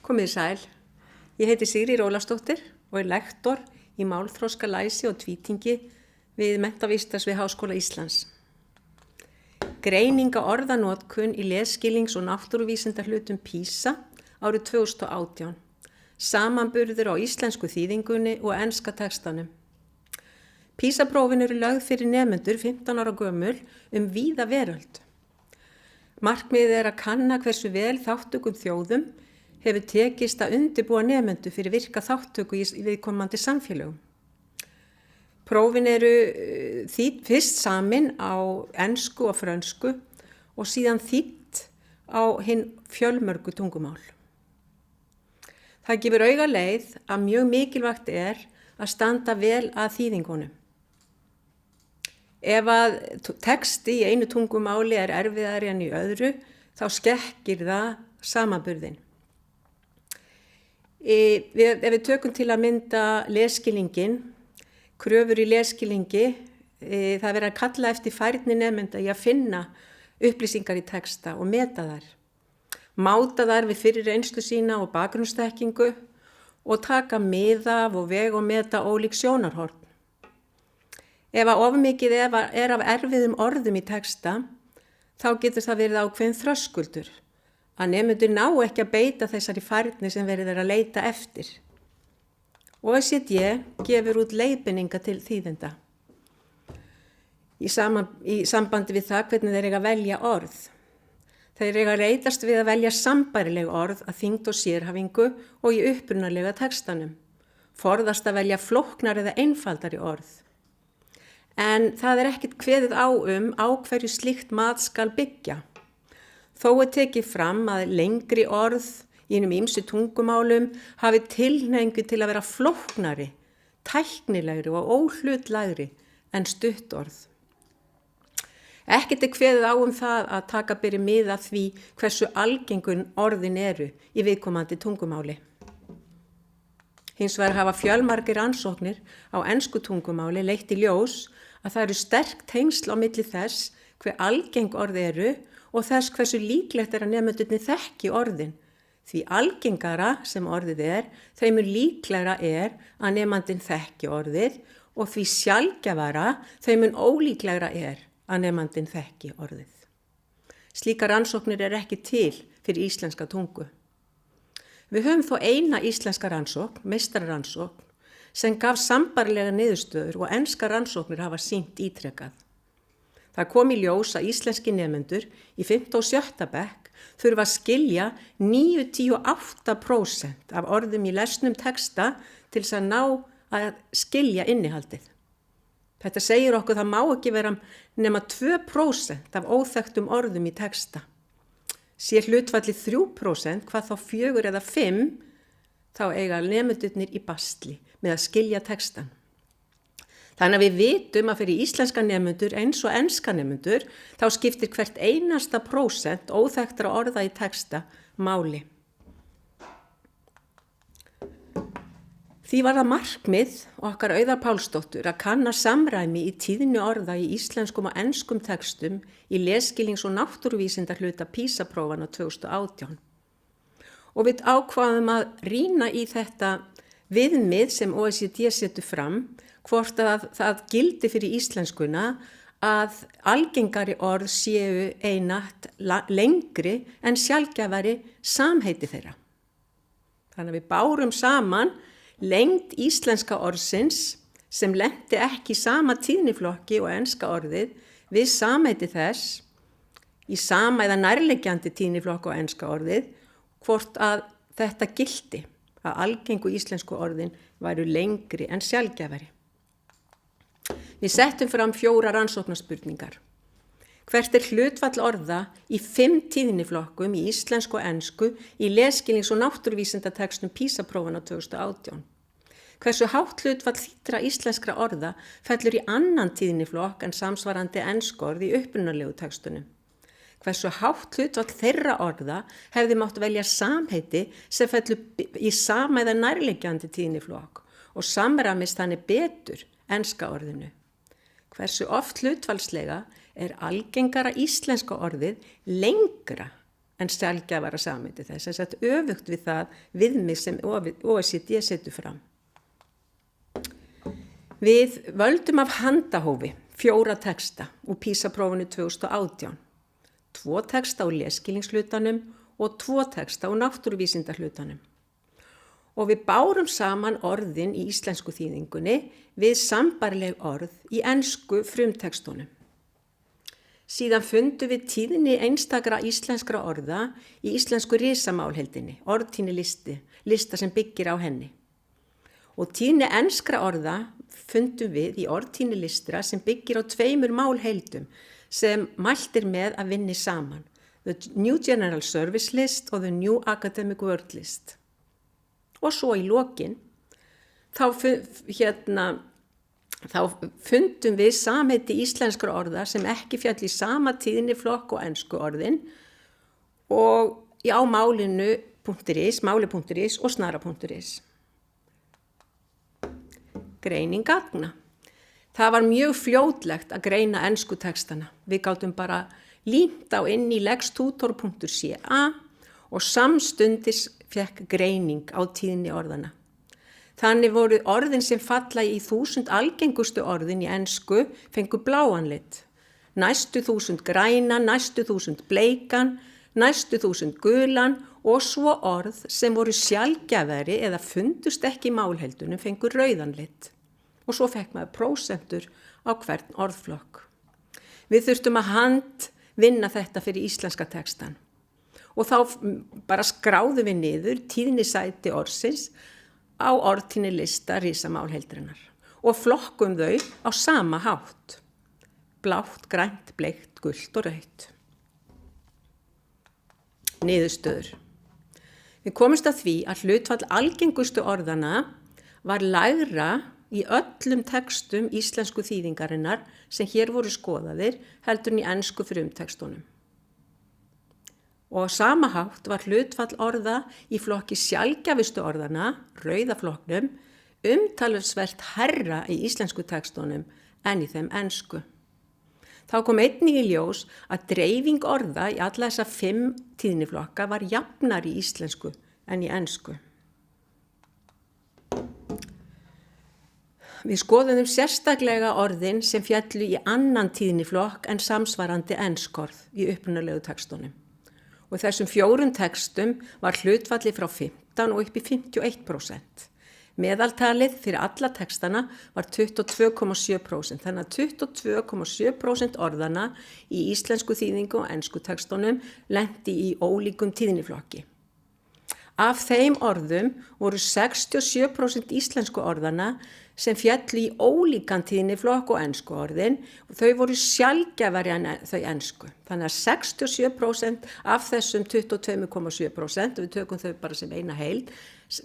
Komið sæl. Ég heiti Sigríður Ólafsdóttir og er lektor í málþroskalæsi og tvítingi við Menntavísindasvið við Háskóla Íslands. Greining á orðanotkun í lesskilnings- og náttúruvísindahlutum PISA árið 2018. Samanburður á íslensku þýðingunni og enska textanum. PISA-prófin eru lögð fyrir nemendur 15 ára gömul víða veröld. Markmiðið er að kanna hversu vel þátttökum þjóðum hefur tekist að undirbúa nemendur fyrir virka þátttöku í viðkomandi samfélögum. Prófin eru fyrst samin á ensku og frönsku og síðan þýtt á hinn fjölmörgu tungumál. Það gefur auga leið að mjög mikilvægt er að standa vel að þýðingunum. Ef að texti í einu tungumáli er erfiðari en í öðru, þá skekkir það samanburðinn. Ef við tökum til að mynda lesskilningin, kröfur í lesskilningi, það er verið að kalla eftir færni nemenda í að finna upplýsingar í texta og meta þær. Máta þær við fyrri reynslu sína og bakgrunnsþekkingu og taka mið af og vega og meta ólík sjónarhorn. Ef að of mikið er af erfiðum orðum í texta, þá getur það verið ákveðin þröskuldur, að nemendur ná ekki að beita þessari færni sem verið er að leita eftir. OECD gefur út leiðbeiningar til þýðenda í sambandi við það hvernig þeir eiga að velja orð. Þeir eiga að reytast við að velja sambærileg orð að þyngd og sérhafingu og í upprunalega textanum. Forðast að velja flóknar eða einfaldari orð. En það er ekkert kveðið á hverju slíkt mat skal byggja. Þó er tekið fram að lengri orð í hinum ýmsu tungumálum hafi tilhneigingu til að vera flóknari, tæknilegri og óhlutlægri en stutt orð. Ekkert er kveðið á það að taka beri mið af því hversu algengun orðin eru í viðkomandi tungumáli. Hins vegar hafa fjölmargir rannsóknir á ensku tungumáli leitt í ljós að það eru sterk tengsl á milli þess hve algeng orð eru og þess hversu líklegt er að nemendurnir þekki orðin. Því algengara sem orðið er, þeim líklegra er að nemandinn þekki orðið og því sjaldgæfara þeim ólíklegra er að nemandinn þekki orðið. Slíkar rannsóknir er ekki til fyrir íslenska tungu. Við höfum þó eina íslenska rannsókn, meistararannsókn, sem gaf sambærilega niðurstöður og enskar rannsóknir hafa sýnt ítrekað. Það kom í ljós að íslenski nemendur í 5. og 7. bekk þurfa að skilja 98% af orðum í lesnum texta til þess að ná að skilja innihaldið. Þetta segir okkur það má ekki vera nema 2% af óþekktum orðum í texta. Sé hlutfallið 3%, hvað þá 4 eða 5, þá eiga nemendurnir í basli með að skilja textan. Þannig að við vitum að fyrir íslenska nemendur eins og enska nemendur þá skiptir hvert einasta prósent óþekktra orða í texta máli. Því var það markmið okkar Auðar Pálsdóttur að kanna samræmi í tíðni orða í íslenskum og enskum textum í lesskilnings- og náttúruvísindahluta PISA-prófana 2018. Og við ákváðum að rýna í þetta viðmið sem OECD setur fram, hvort að það gildi fyrir íslenskuna að algengari orð séu einatt lengri en sjaldgæfari samheiti þeirra. Þannig að við bárum saman lengd íslenska orðsins sem lenti ekki í sama tíðniflokki og enska orðið við samheiti þess í sama eða nærliggjandi tíðniflokk og enska orðið, hvort að þetta gildi að algengu íslensku orðin væru lengri en sjaldgæfari. Við settum fram 4 rannsóknarspurningar. Hvert er hlutfall orða í 5 tíðniflokkum í íslensku og ensku í lesskilnings- og náttúruvísindatextum PISA-prófana 2018? Hversu hátt hlutfall þýddra íslenskra orða fellur í annan tíðniflokk en samsvarandi ensku orð í upprunalegu textunum? Hversu hátt hlutfall þeirra orða hefði mátt velja samheiti sem fellur í sama eða nærliggjandi tíðniflokk og samræmist þannig betur enska orðinu? Hversu oft hlutfallslega er algengara íslenska orðið lengra en sjaldgæfara samheiti þess. Þess að öfugt við það viðmið sem OECD setur fram. Við völdum af handahófi 4 texta úr PISA-prófinu 2018, 2 texta úr lesskilningshlutanum og 2 texta úr náttúruvísindahlutanum. Og við bárum saman orðin í íslensku þýðingunni við sambærileg orð í ensku frumtextunum. Síðan fundum við tíðni einstakra íslenskra orða í íslensku risamálheildinni, orðtíðnilista sem byggir á henni. Og tíðni enskra orða fundum við í orðtíðnilistra sem byggir á 2 málheildum sem mælt með að vinni saman, The New General Service List og The New Academic Word List. Og svo í lokin, þá fundum við samheiti íslenskra orða sem ekki fjall í sama tíðniflokk og ensku orðin og á málinu.is, máli.is og snara.is. Greining gagna. Það var mjög fljótlegt að greina ensku textana. Við gátum bara límt á inn í lextutor.ca og samstundis fekk greining á tíðni orðana. Þannig voru orðin sem falla í 1000 algengustu orðin í ensku fengu bláan lit. Næstu 1000 grænan, næstu 1000 bleikan, næstu 1000 gulan og svo orð sem voru sjaldgæfari eða fundust ekki í málheildunum fengu rauðan lit. Og svo fekk maður prósentur á hvern orðflokk. Við þurftum að handvinna þetta fyrir íslenska textan. Og þá bara skráðum við niður tíðnisæti orðsins á orðtíðnilista risamálheildarinnar og flokkum þau á sama hátt. Blátt, grænt, bleikt, gult og rautt. Niðurstöður. Við komumst að því að hlutfall algengustu orðana var lægra í öllum textum íslensku þýðingarinnar sem hér voru skoðaðir heldur en í ensku frumtextunum. Og á sama hátt var hlutfall orða í flokki sjaldgæfustu orðana, rauðaflokknum, umtalsvert hærra í íslensku textunum en í þeim ensku. Þá kom einnig í ljós að dreifing orða í alla þessa 5 tíðniflokka var jafnar í íslensku en í ensku. Við skoðum sérstaklega orðin sem fjallu í annan tíðniflokk en samsvarandi enskorð í upprunalegu textunum. Og þessum 4 textum var hlutfalli frá 15 og upp í 51%. Meðaltalið fyrir alla textana var 22,7%, þannig að 22,7% orðana í íslensku þýðingu og ensku textunum lenti í ólíkum tíðniflokki. Af þeim orðum voru 67% íslensku orðana sem fjallu í ólíkan tíðniflokk og ensku orðin og þau voru sjaldgæfari en þau ensku. Þannig að 67% af þessum 22,7%, við tökum þau bara sem eina heild,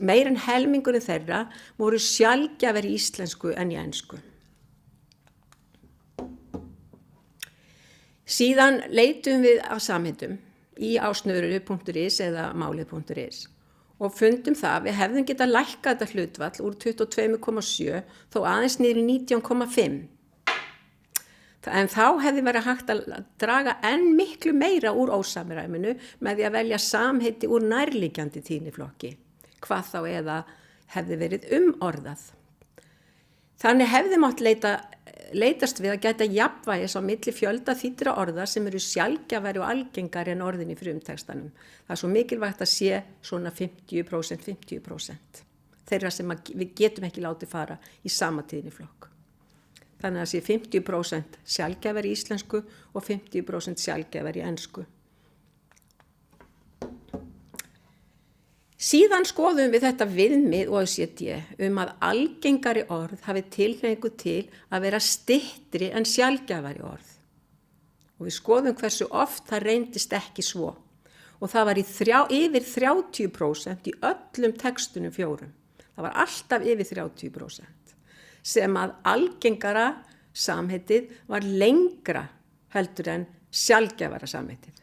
meir en helmingurinn þeirra voru sjaldgæfari í íslensku en í ensku. Síðan leitum við af samheindum í ásnöðru.is eða málið.is. Og fundum það að við hefðum getað lækkað þetta hlutfall úr 22,7 þó aðeins niður í 19,5. En þá hefði verið hægt að draga enn miklu meira úr ósamræminu með því að velja samheiti úr nærliggjandi tíðniflokki, hvað þá eða hefði verið umorðað. Þannig hefði mátt leitast við að gæta jafnvægis á milli fjölda þýddra orða sem eru sjaldgæfari og algengari en orðin í frumtextanum. Það er svo mikilvægt að sé svona 50% þeirra sem við getum ekki látið fara í sama tíðniflokk. Þannig að sé 50% sjaldgæfari í íslensku og 50% sjaldgæfari í ensku. Síðan skoðum við þetta viðmið OECD að algengari orð hafi tilhneigingu til að vera styttri en sjaldgæfari orð. Og við skoðum hversu oft það reyndist ekki svo. Og það var yfir 30% í öllum textunum 4. Það var alltaf yfir 30%. Sem að algengara samheitið var lengra heldur en sjaldgæfara samheitið.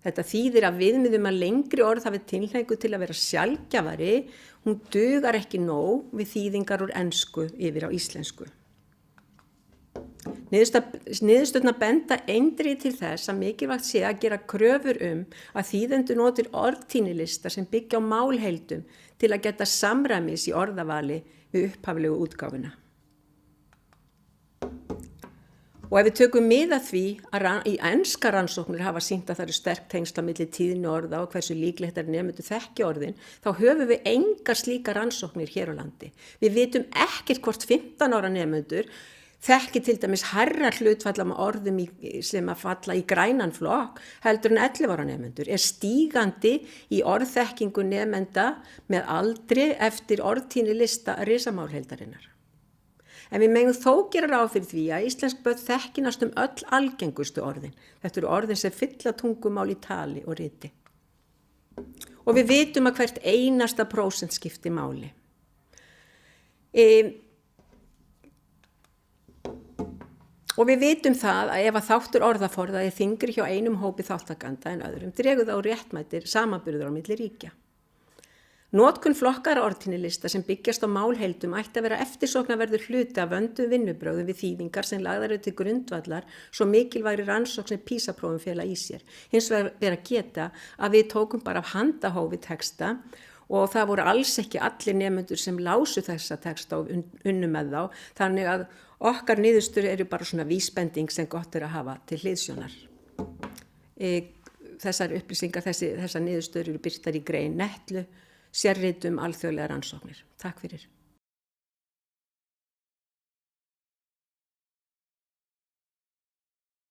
Þetta þýðir að viðmiðum að lengri orð hafi tilhneigingu til að vera sjaldgæfari, hún dugar ekki nóg við þýðingar úr ensku yfir á íslensku. Niðurstöðurnar benda eindregið til þess að mikilvægt sé að gera kröfur að þýðendur notir orðtíðnilista sem byggja á málheildum til að geta samræmis í orðavali við upphaflegu útgáfuna. Og ef við tökum mið af því að í enskar rannsóknir hafa sýnt að það eru sterk tengsl á milli tíðni orða og hversu líklegt er nemendur þekki orðin, þá höfum við engar slíkar rannsóknir hér á landi. Við vitum ekkert hvort 15 ára nemendur þekki til dæmis hærra hlutfalla með orðum sem að falla í grænan flokk heldur en 11 ára nemendur, er stígandi í orðþekkingu nemenda með aldri eftir orðtíðnilista risamálheildarinnar. En við megum þó gera ráð fyrir því að íslensk börn þekki næstum öll algengustu orðin. Þetta eru orðin sem fylla tungumál í tali og riti. Og við vitum að hvert einasta prósent skipti máli. Og við vitum það að ef að þáttur orðaforða er þyngri hjá einum hópi þáttakanda en öðrum, dregur þá réttmætir samanburður á milli ríkja. Notkun flokkara orðtíðnilista sem byggjast á málheildum ætti að vera eftirsóknarverður hluti af vönduðum vinnubrögðum við þýðingar sem lagðar eru til grundvallar svo mikilvægri rannsókn sem PISA-prófum fela í sér. Hins vegar ber að geta að við tókum bara af handahófi texta og það voru alls ekki allir nemendur sem lásu þessa texta og unnu með þá, þannig að okkar niðurstöður eru bara svona vísbending sem gott er að hafa til hliðsjónar. Þessar upplýsingar, þessar niðurstöður eru birtar í grein Netlu, sérrit alþjóðlegar rannsóknir. Takk fyrir.